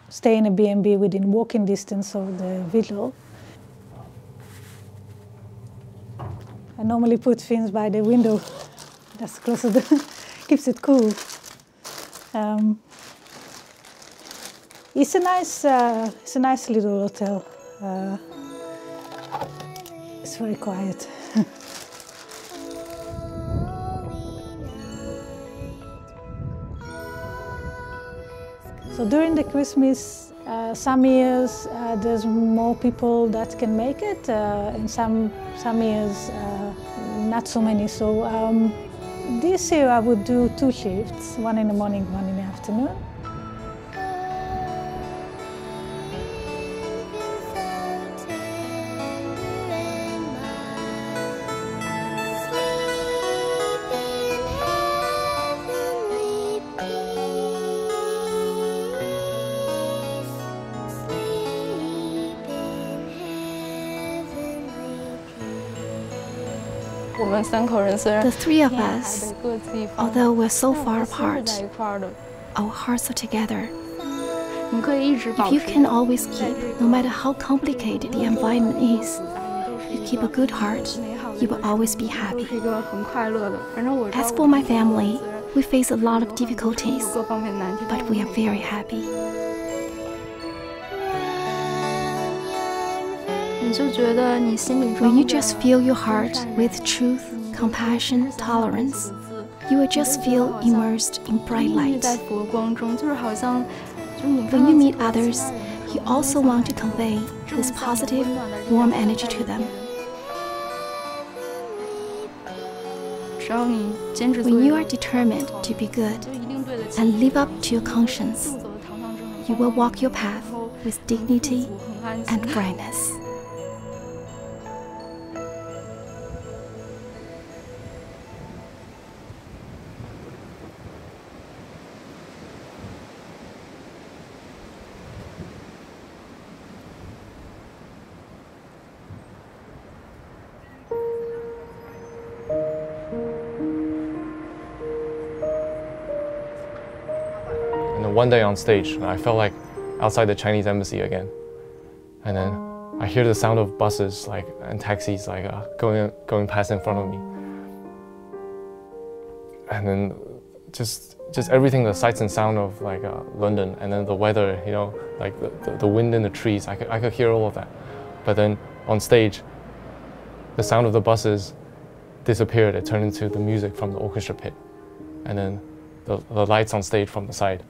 stay in a B&B within walking distance of the vigil. I normally put things by the window, that's closer to keeps it cool. It's a nice little hotel. It's very quiet. So during the Christmas, some years there's more people that can make it, and some years not so many. So this year I would do 2 shifts, one in the morning, one in the afternoon. The 3 of us, although we're so far apart, our hearts are together. If you can always keep, no matter how complicated the environment is, you keep a good heart, you will always be happy. As for my family, we face a lot of difficulties, but we are very happy. When you just fill your heart with truth, compassion, tolerance, you will just feel immersed in bright light. When you meet others, you also want to convey this positive, warm energy to them. When you are determined to be good and live up to your conscience, you will walk your path with dignity and brightness. One day on stage, I felt like outside the Chinese embassy again. And then I hear the sound of buses and taxis going past in front of me. And then just everything, the sights and sound of London, and then the weather, you know, like the wind in the trees, I could hear all of that. But then on stage, the sound of the buses disappeared. It turned into the music from the orchestra pit. And then the lights on stage from the side.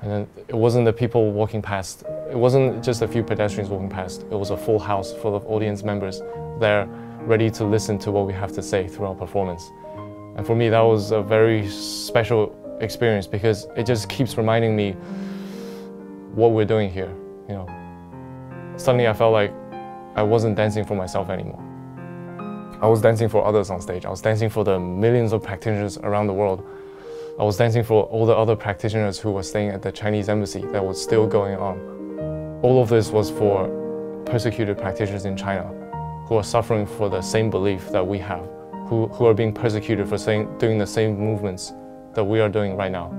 And then it wasn't the people walking past. It wasn't just a few pedestrians walking past. It was a full house full of audience members there ready to listen to what we have to say through our performance. And for me, that was a very special experience because it just keeps reminding me what we're doing here, you know. Suddenly I felt like I wasn't dancing for myself anymore. I was dancing for others on stage. I was dancing for the millions of practitioners around the world. I was dancing for all the other practitioners who were staying at the Chinese embassy that was still going on. All of this was for persecuted practitioners in China who are suffering for the same belief that we have, who are being persecuted for doing the same movements that we are doing right now.